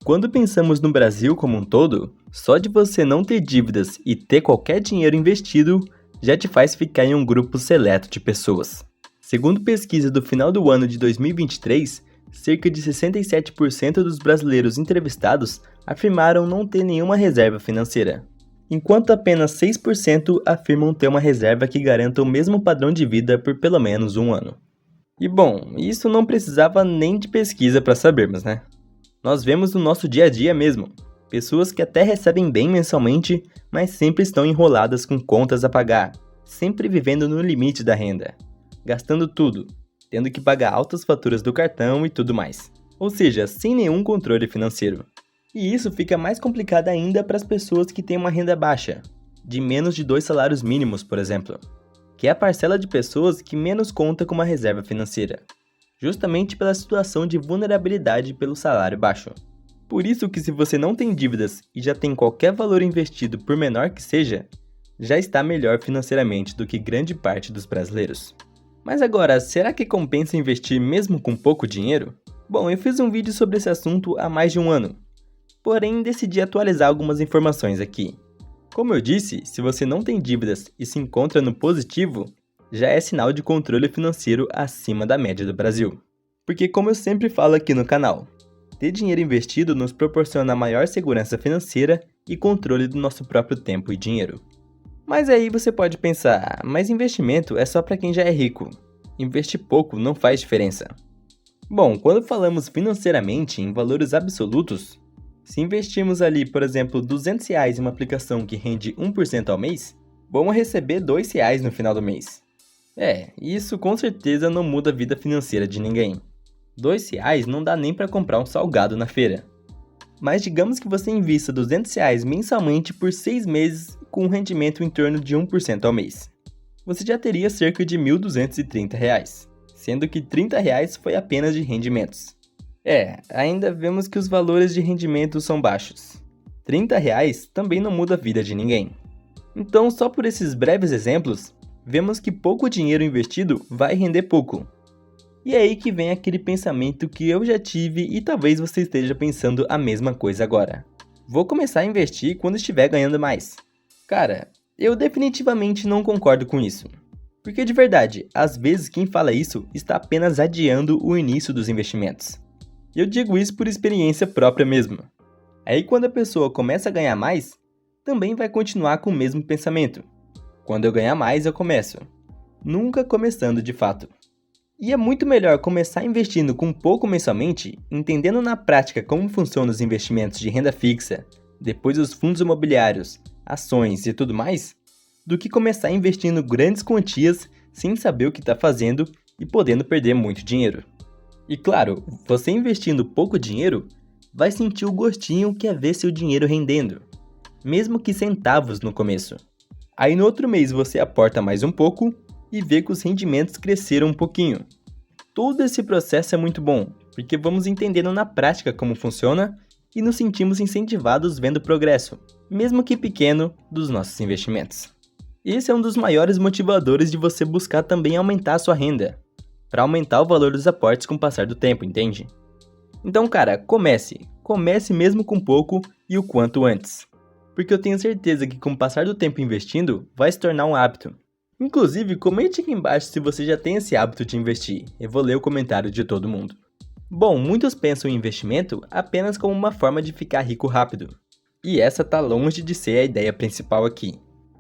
Quando pensamos no Brasil como um todo, só de você não ter dívidas e ter qualquer dinheiro investido já te faz ficar em um grupo seleto de pessoas. Segundo pesquisa do final do ano de 2023, cerca de 67% dos brasileiros entrevistados afirmaram não ter nenhuma reserva financeira, enquanto apenas 6% afirmam ter uma reserva que garanta o mesmo padrão de vida por pelo menos um ano. E bom, isso não precisava nem de pesquisa para sabermos, né? Nós vemos no nosso dia a dia mesmo, pessoas que até recebem bem mensalmente, mas sempre estão enroladas com contas a pagar, sempre vivendo no limite da renda, gastando tudo, tendo que pagar altas faturas do cartão e tudo mais. Ou seja, sem nenhum controle financeiro. E isso fica mais complicado ainda para as pessoas que têm uma renda baixa, de menos de 2 salários mínimos, por exemplo, que é a parcela de pessoas que menos conta com uma reserva financeira, justamente pela situação de vulnerabilidade pelo salário baixo. Por isso que se você não tem dívidas e já tem qualquer valor investido por menor que seja, já está melhor financeiramente do que grande parte dos brasileiros. Mas agora, será que compensa investir mesmo com pouco dinheiro? Bom, eu fiz um vídeo sobre esse assunto há mais de um ano, porém decidi atualizar algumas informações aqui. Como eu disse, se você não tem dívidas e se encontra no positivo, já é sinal de controle financeiro acima da média do Brasil. Porque como eu sempre falo aqui no canal, ter dinheiro investido nos proporciona maior segurança financeira e controle do nosso próprio tempo e dinheiro. Mas aí você pode pensar, mas investimento é só para quem já é rico. Investir pouco não faz diferença. Bom, quando falamos financeiramente em valores absolutos, se investirmos ali, por exemplo, R$200 em uma aplicação que rende 1% ao mês, vamos receber R$2 no final do mês. Isso com certeza não muda a vida financeira de ninguém. R$2 não dá nem para comprar um salgado na feira. Mas digamos que você invista R$200 mensalmente por 6 meses com um rendimento em torno de 1% ao mês. Você já teria cerca de R$1.230, sendo que R$30 foi apenas de rendimentos. Ainda vemos que os valores de rendimento são baixos. R$30 também não muda a vida de ninguém. Então, só por esses breves exemplos, vemos que pouco dinheiro investido vai render pouco. E é aí que vem aquele pensamento que eu já tive e talvez você esteja pensando a mesma coisa agora. Vou começar a investir quando estiver ganhando mais. Cara, eu definitivamente não concordo com isso. Porque de verdade, às vezes quem fala isso está apenas adiando o início dos investimentos. Eu digo isso por experiência própria mesmo. Aí quando a pessoa começa a ganhar mais, também vai continuar com o mesmo pensamento. Quando eu ganhar mais, eu começo. Nunca começando de fato. E é muito melhor começar investindo com pouco mensalmente, entendendo na prática como funcionam os investimentos de renda fixa, depois os fundos imobiliários, ações e tudo mais, do que começar investindo grandes quantias sem saber o que está fazendo e podendo perder muito dinheiro. E claro, você investindo pouco dinheiro, vai sentir o gostinho que é ver seu dinheiro rendendo, mesmo que centavos no começo. Aí no outro mês você aporta mais um pouco e vê que os rendimentos cresceram um pouquinho. Todo esse processo é muito bom, porque vamos entendendo na prática como funciona e nos sentimos incentivados vendo o progresso, mesmo que pequeno, dos nossos investimentos. Esse é um dos maiores motivadores de você buscar também aumentar a sua renda, para aumentar o valor dos aportes com o passar do tempo, entende? Então cara, comece mesmo com pouco e o quanto antes. Porque eu tenho certeza que com o passar do tempo investindo, vai se tornar um hábito. Inclusive, comente aqui embaixo se você já tem esse hábito de investir, eu vou ler o comentário de todo mundo. Bom, muitos pensam em investimento apenas como uma forma de ficar rico rápido. E essa tá longe de ser a ideia principal aqui.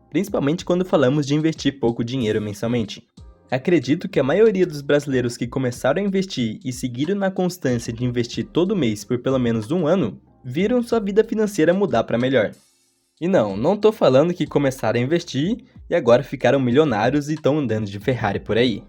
Principalmente quando falamos de investir pouco dinheiro mensalmente. Acredito que a maioria dos brasileiros que começaram a investir e seguiram na constância de investir todo mês por pelo menos um ano, viram sua vida financeira mudar para melhor. E não tô falando que começaram a investir e agora ficaram milionários e estão andando de Ferrari por aí.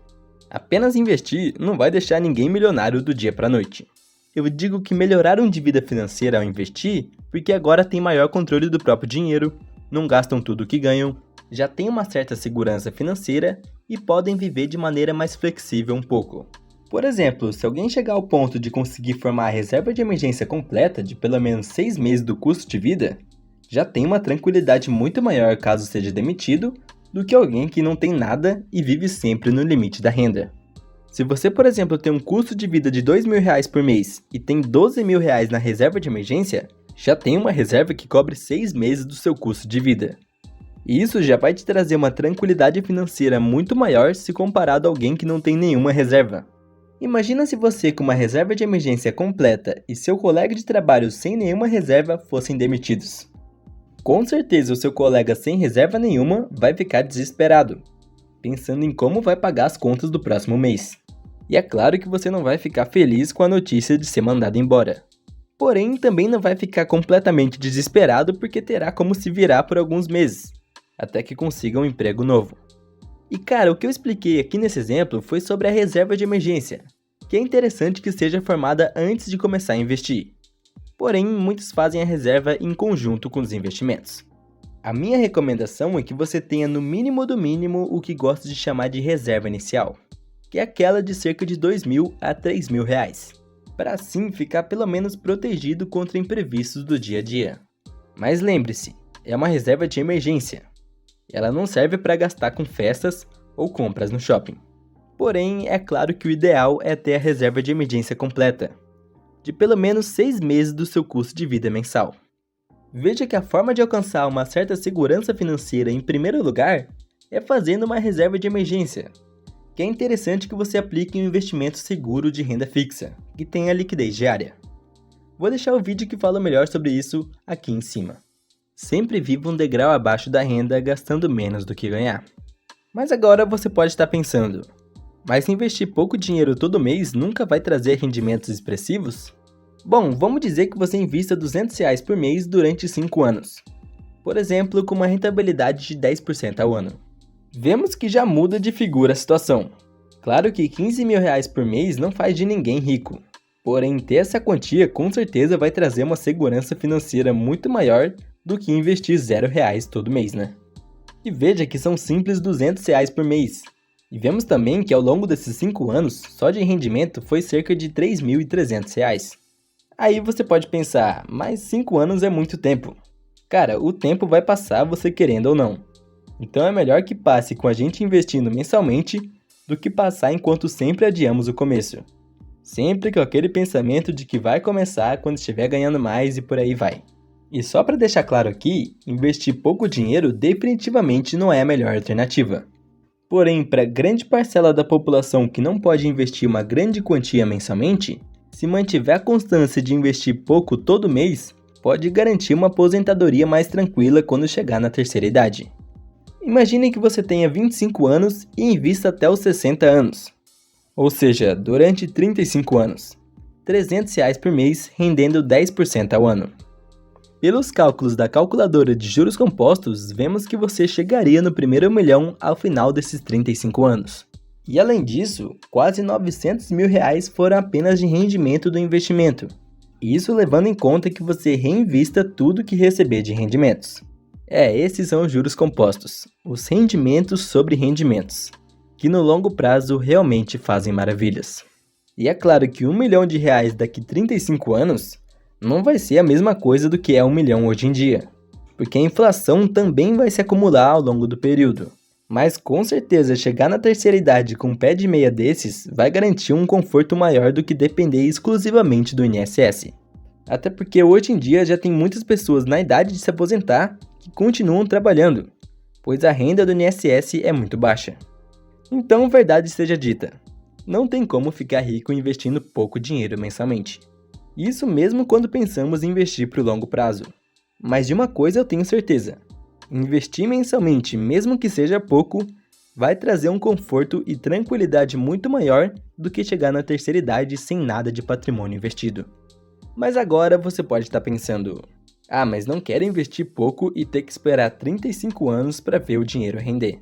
Apenas investir não vai deixar ninguém milionário do dia para a noite. Eu digo que melhoraram de vida financeira ao investir porque agora têm maior controle do próprio dinheiro, não gastam tudo o que ganham, já têm uma certa segurança financeira e podem viver de maneira mais flexível um pouco. Por exemplo, se alguém chegar ao ponto de conseguir formar a reserva de emergência completa de pelo menos 6 meses do custo de vida, já tem uma tranquilidade muito maior caso seja demitido do que alguém que não tem nada e vive sempre no limite da renda. Se você, por exemplo, tem um custo de vida de R$ 2.000 por mês e tem R$ 12.000 na reserva de emergência, já tem uma reserva que cobre 6 meses do seu custo de vida. E isso já vai te trazer uma tranquilidade financeira muito maior se comparado a alguém que não tem nenhuma reserva. Imagina se você com uma reserva de emergência completa e seu colega de trabalho sem nenhuma reserva fossem demitidos. Com certeza o seu colega sem reserva nenhuma vai ficar desesperado, pensando em como vai pagar as contas do próximo mês. E é claro que você não vai ficar feliz com a notícia de ser mandado embora. Porém, também não vai ficar completamente desesperado porque terá como se virar por alguns meses, até que consiga um emprego novo. E cara, o que eu expliquei aqui nesse exemplo foi sobre a reserva de emergência, que é interessante que seja formada antes de começar a investir. Porém, muitos fazem a reserva em conjunto com os investimentos. A minha recomendação é que você tenha no mínimo do mínimo o que gosto de chamar de reserva inicial, que é aquela de cerca de R$ 2.000 a R$ 3.000, para assim ficar pelo menos protegido contra imprevistos do dia a dia. Mas lembre-se, é uma reserva de emergência. Ela não serve para gastar com festas ou compras no shopping. Porém, é claro que o ideal é ter a reserva de emergência completa, de pelo menos 6 meses do seu custo de vida mensal. Veja que a forma de alcançar uma certa segurança financeira em primeiro lugar é fazendo uma reserva de emergência, que é interessante que você aplique um investimento seguro de renda fixa, que tenha liquidez diária. Vou deixar o vídeo que fala melhor sobre isso aqui em cima. Sempre viva um degrau abaixo da renda gastando menos do que ganhar. Mas agora você pode estar pensando, mas investir pouco dinheiro todo mês nunca vai trazer rendimentos expressivos? Bom, vamos dizer que você invista R$200 por mês durante 5 anos. Por exemplo, com uma rentabilidade de 10% ao ano. Vemos que já muda de figura a situação. Claro que R$15.000 por mês não faz de ninguém rico. Porém, ter essa quantia com certeza vai trazer uma segurança financeira muito maior do que investir R$0 todo mês, né? E veja que são simples R$200 por mês. E vemos também que ao longo desses 5 anos, só de rendimento foi cerca de R$3.300. Aí você pode pensar, mas 5 anos é muito tempo. Cara, o tempo vai passar você querendo ou não. Então é melhor que passe com a gente investindo mensalmente do que passar enquanto sempre adiamos o começo. Sempre com aquele pensamento de que vai começar quando estiver ganhando mais e por aí vai. E só para deixar claro aqui, investir pouco dinheiro definitivamente não é a melhor alternativa. Porém, para grande parcela da população que não pode investir uma grande quantia mensalmente, se mantiver a constância de investir pouco todo mês, pode garantir uma aposentadoria mais tranquila quando chegar na terceira idade. Imagine que você tenha 25 anos e invista até os 60 anos. Ou seja, durante 35 anos. R$300 por mês, rendendo 10% ao ano. Pelos cálculos da calculadora de juros compostos, vemos que você chegaria no primeiro milhão ao final desses 35 anos. E além disso, quase R$900.000 foram apenas de rendimento do investimento. Isso levando em conta que você reinvista tudo que receber de rendimentos. Esses são os juros compostos, os rendimentos sobre rendimentos, que no longo prazo realmente fazem maravilhas. E é claro que R$1 milhão daqui 35 anos não vai ser a mesma coisa do que é 1 milhão hoje em dia, porque a inflação também vai se acumular ao longo do período. Mas com certeza chegar na terceira idade com um pé de meia desses vai garantir um conforto maior do que depender exclusivamente do INSS. Até porque hoje em dia já tem muitas pessoas na idade de se aposentar que continuam trabalhando, pois a renda do INSS é muito baixa. Então, verdade seja dita, não tem como ficar rico investindo pouco dinheiro mensalmente. Isso mesmo quando pensamos em investir para o longo prazo. Mas de uma coisa eu tenho certeza, investir mensalmente, mesmo que seja pouco, vai trazer um conforto e tranquilidade muito maior do que chegar na terceira idade sem nada de patrimônio investido. Mas agora você pode estar pensando, mas não quero investir pouco e ter que esperar 35 anos para ver o dinheiro render.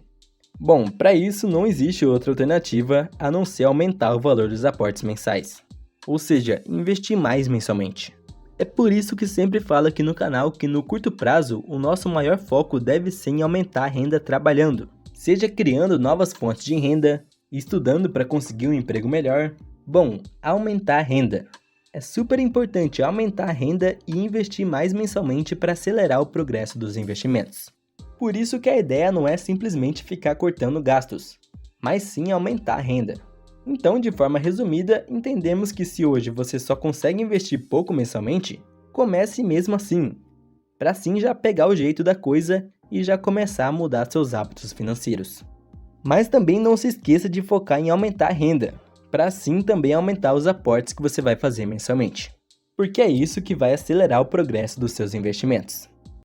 Bom, para isso não existe outra alternativa a não ser aumentar o valor dos aportes mensais. Ou seja, investir mais mensalmente. É por isso que sempre falo aqui no canal que no curto prazo o nosso maior foco deve ser em aumentar a renda trabalhando. Seja criando novas fontes de renda, estudando para conseguir um emprego melhor. Bom, aumentar a renda. É super importante aumentar a renda e investir mais mensalmente para acelerar o progresso dos investimentos. Por isso que a ideia não é simplesmente ficar cortando gastos, mas sim aumentar a renda. Então, de forma resumida, entendemos que se hoje você só consegue investir pouco mensalmente, comece mesmo assim, para assim já pegar o jeito da coisa e já começar a mudar seus hábitos financeiros. Mas também não se esqueça de focar em aumentar a renda, para assim também aumentar os aportes que você vai fazer mensalmente, porque é isso que vai acelerar o progresso dos seus investimentos.